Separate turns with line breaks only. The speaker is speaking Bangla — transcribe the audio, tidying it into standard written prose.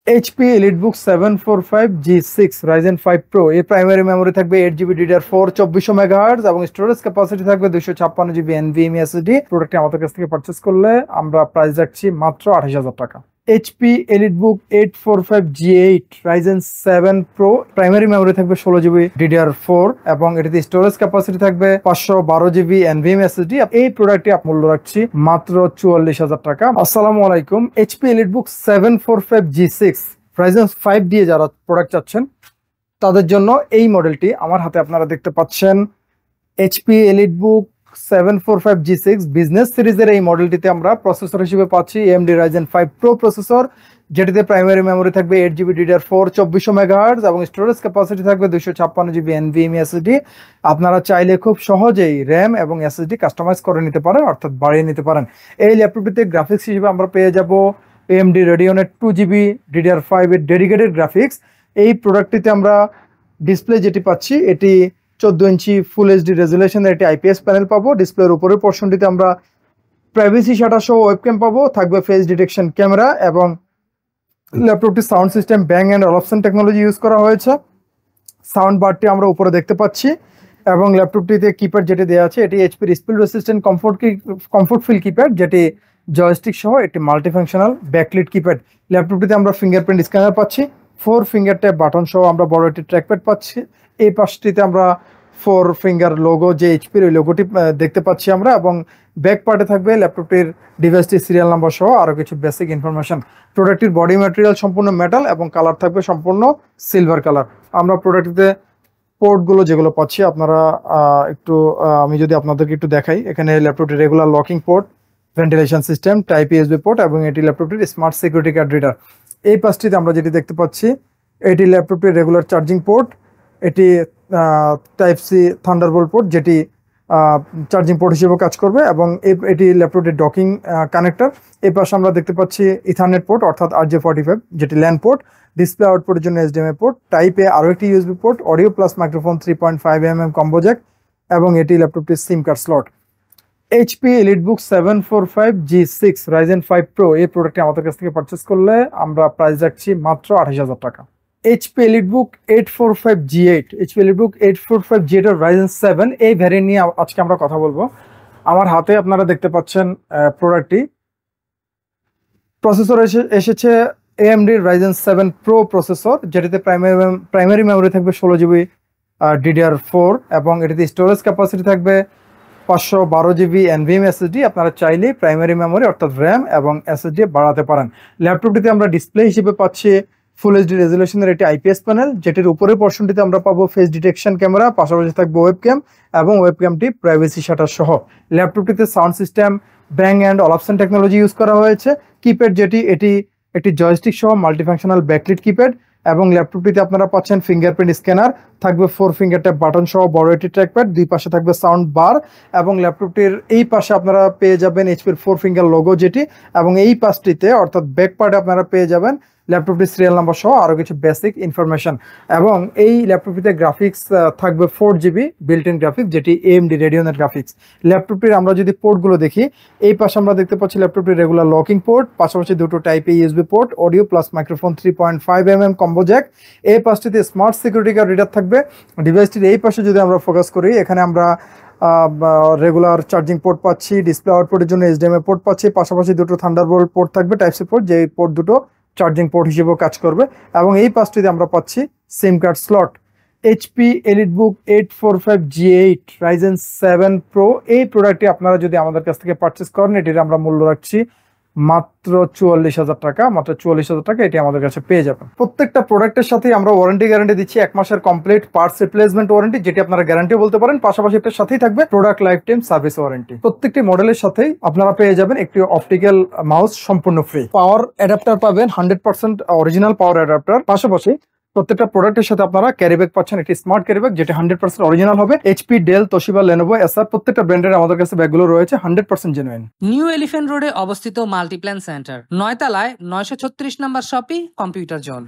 HP EliteBook 745G6 Ryzen 5 Pro এর প্রাইমারি মেমোরি থাকবে 8GB DDR4 2400 মেগাহার্টজ এবং স্টোরেজ ক্যাপাসিটি থাকবে 256GB NVMe SSD। প্রোডাক্টটি আমাদের কাছ থেকে পারচেজ করলে আমরা প্রাইস রাখছি মাত্র 28,000 টাকা। HP EliteBook 845G8 Ryzen 7 Pro primary memory থাকবে 16GB DDR4 এবং এটিতে স্টোরেজ ক্যাপাসিটি থাকবে 512GB NVMe SSD। এই প্রোডাক্টটি মূল্য রাখছি মাত্র 44,000 টাকা। আসসালামু আলাইকুম। HP EliteBook 745G6 Ryzen 5 দিয়ে যারা প্রোডাক্ট চাচ্ছেন তাদের জন্য এই মডেলটি আমার হাতে আপনারা দেখতে পাচ্ছেন। HP EliteBook 745G6 বিজনেস সিরিজের এই মডেলটিতে আমরা প্রসেসর হিসেবে পাচ্ছি AMD Ryzen 5 Pro প্রসেসর, যেটিতে প্রাইমারি মেমোরি থাকবে 8GB DDR4 2400 মেগাহার্টজ এবং স্টোরেজ ক্যাপাসিটি থাকবে 256GB NVMe SSD। আপনারা চাইলে খুব সহজেই RAM এবং SSD কাস্টমাইজ করে নিতে পারেন, অর্থাৎ বাড়িয়ে নিতে পারেন। এই ল্যাপটপটিতে গ্রাফিক্স হিসেবে আমরা পেয়ে যাব AMD Radeon-এর 2GB DDR5 এর ডেডিকেটেড গ্রাফিক্স। এই প্রোডাক্টটিতে আমরা ডিসপ্লে যেটি পাচ্ছি এটি 14 ইঞ্চি ফুল এইচডি রেজুলেশনের একটি IPS প্যানেল পাবো। ডিসপ্লের উপরের পোর্শনটিতে আমরা প্রাইভেসি শাটার সহ ওয়েবক্যাম পাবো, থাকবে ফেস ডিটেকশন ক্যামেরা এবং ল্যাপটপটি sound system bang and Olufsen technology use করা হয়েছে। সাউন্ড বারটি আমরা উপরে দেখতে পাচ্ছি এবং ল্যাপটপটিতে কিপ্যাড যেটি দেওয়া আছে এটি HPর speed resistant comfort feel keypad, যেটি জয়স্টিক সহ একটি মাল্টিফাংশনাল ব্যাকলিট কিপ্যাড। ল্যাপটপটিতে আমরা ফিঙ্গারপ্রিন্ট স্ক্যানার পাচ্ছি, 4 ফিঙ্গার ট্যাপ বাটন সহ আমরা বড় একটি ট্র্যাকপ্যাড পাচ্ছি। এই পাশটিতে আমরা 4 ফিঙ্গার লোগো যে HPর ওই লোগোটি দেখতে পাচ্ছি আমরা, এবং ব্যাক পার্টে থাকবে ল্যাপটপটির ডিভাইসটির সিরিয়াল নাম্বার সহ আরও কিছু বেসিক ইনফরমেশন। প্রোডাক্টটির বডি ম্যাটেরিয়াল সম্পূর্ণ মেটাল এবং কালার থাকবে সম্পূর্ণ সিলভার কালার। আমরা প্রোডাক্টটিতে পোর্টগুলো যেগুলো পাচ্ছি আপনারা একটু আমি যদি আপনাদেরকে একটু দেখাই, এখানে ল্যাপটপটির regular locking port, ventilation system, type USB port এবং এটি ল্যাপটপটির স্মার্ট সিকিউরিটি কার্ড রিডার। এই পাশটিতে আমরা যেটি দেখতে পাচ্ছি এটি ল্যাপটপটির রেগুলার চার্জিং পোর্ট, এটি টাইপ C থান্ডারবোল্ট পোর্ট যেটি চার্জিং পোর্ট হিসেবে কাজ করবে এবং এটি ল্যাপটপটির ডকিং কানেক্টর। এই পাশে আমরা দেখতে পাচ্ছি ইথারনেট পোর্ট অর্থাৎ RJ45 যেটি ল্যান পোর্ট, ডিসপ্লে আউটপুটের জন্য HDMI পোর্ট, টাইপ A আরও একটি USB port, audio plus microphone 3.5mm combo jack এবং এটি ল্যাপটপটির SIM card slot. HP EliteBook 745G6 Ryzen 5 Pro এই প্রোডাক্টটি আমাদের কাছ থেকে পারচেস করলে আমরা প্রাইস রাখছি মাত্র 28,000 টাকা। HP EliteBook 845G8 এর Ryzen 7 এই ভ্যারিয়েন্ট নিয়ে আজকে আমরা কথা বলবো। আমার হাতে আপনারা দেখতে পাচ্ছেন প্রোডাক্টটি। প্রসেসর এসেছে AMD Ryzen 7 Pro প্রসেসর, যেটিতে প্রাইমারি মেমোরি থাকবে 16GB DDR4 এবং এটিতে স্টোরেজ ক্যাপাসিটি থাকবে 512GB NVMe SSD। আপনারা চাইলেই প্রাইমারি মেমোরি অর্থাৎ RAM এবং SSD বাড়াতে পারেন। ল্যাপটপটিতে আমরা ডিসপ্লে হিসেবে পাচ্ছি ফুল এইচডি রেজুলেশনের একটি IPS প্যানেল, যেটির উপরের পোর্শনটিতে আমরা পাবো ফেস ডিটেকশন ক্যামেরা, পাশাপাশি থাকবে ওয়েবক্যাম এবং ওয়েবক্যামটি প্রাইভেসি শাটার সহ। ল্যাপটপটিতে sound system bang and Olufsen technology use করা হয়েছে। কিপ্যাড যেটি এটি একটি জয়স্টিক সহ মাল্টিফাংশনাল ব্যাকলিট কিপ্যাড এবং ল্যাপটপটিতে আপনারা পাচ্ছেন ফিঙ্গারপ্রিন্ট স্ক্যানার, থাকবে 4 ফিঙ্গার ট্যাপ বাটন সহ বড় একটি ট্র্যাকপ্যাড, দুই পাশে থাকবে সাউন্ড বার এবং ল্যাপটপটির এই পাশে আপনারা পেয়ে যাবেন HPর 4 ফিঙ্গার লোগো যেটি, এবং এই পাশটিতে অর্থাৎ ব্যাক পার্টে আপনারা পেয়ে যাবেন ল্যাপটপটির সিরিয়াল নাম্বার সহ আরও কিছু বেসিক ইনফরমেশন। এবং এই ল্যাপটপটিতে গ্রাফিক্স থাকবে 4GB বিল্ট ইন গ্রাফিক্স, যেটি AMD Radeon-এর গ্রাফিক্স। ল্যাপটপটির আমরা যদি পোর্টগুলো দেখি, এই পাশে আমরা দেখতে পাচ্ছি ল্যাপটপটির রেগুলার লকিং পোর্ট, পাশাপাশি দুটো type A USB port, audio plus microphone 3.5mm combo Jack. এই পাশটিতে স্মার্ট সিকিউরিটি কার্ড রিডার থাকবে। ডিভাইসটির এই পাশে যদি আমরা ফোকাস করি, এখানে আমরা রেগুলার চার্জিং পোর্ট পাচ্ছি, ডিসপ্লে আউটপুটের জন্য HDMI পোর্ট পাচ্ছি, পাশাপাশি দুটো থান্ডারবোল্ট পোর্ট থাকবে টাইপ C পোর্ট, যে পোর্ট দুটো চার্জিং পোর্ট হিসেবেও কাজ করবে এবং এই পাশটিতে আমরা পাচ্ছি সিম card slot. HP EliteBook 845G8 Ryzen 7 Pro এই প্রোডাক্টটি আপনারা যদি আমাদের কাছ থেকে পারচেস করেন এটির আমরা মূল্য রাখছি মাত্র 44,000 টাকা। মাত্র 44,000 টাকা এটি আমাদের কাছে পেয়ে যাবেন। প্রত্যেকটা প্রোডাক্টের সাথেই আমরা ওয়ারেন্টি গ্যারান্টি দিচ্ছি, 1 মাসের কমপ্লিট পার্টস রিপ্লেসমেন্ট ওয়ারেন্টি, যেটি আপনারা গ্যারান্টিও বলতে পারেন। পাশাপাশি এটার সাথেই থাকবে product life time service warranty. প্রত্যেকটি মডেলের সাথেই আপনারা পেয়ে যাবেন একটি অপটিক্যাল মাউস সম্পূর্ণ ফ্রি। পাওয়ার অ্যাডাপ্টার পাবেন 100% অরিজিনাল পাওয়ার অ্যাডাপ্টার। পাশাপাশি প্রত্যেকটা প্রোডাক্টের সাথে আপনারা ক্যারি ব্যাগ পাচ্ছেন, একটি স্মার্ট ক্যারি ব্যাগ যেটি 100% অরিজিনাল হবে। HP, ডেল, তোশিবা, লেনোভো, এসার প্রত্যেকটা ব্র্যান্ডের আমাদের কাছে ব্যাগগুলো রয়েছে 100% জেনুইন।
নিউ এলিফ্যান্ট রোডে অবস্থিত মাল্টিপ্ল্যান সেন্টার, 9 তলায় 936 নম্বর শপি কম্পিউটার জোন।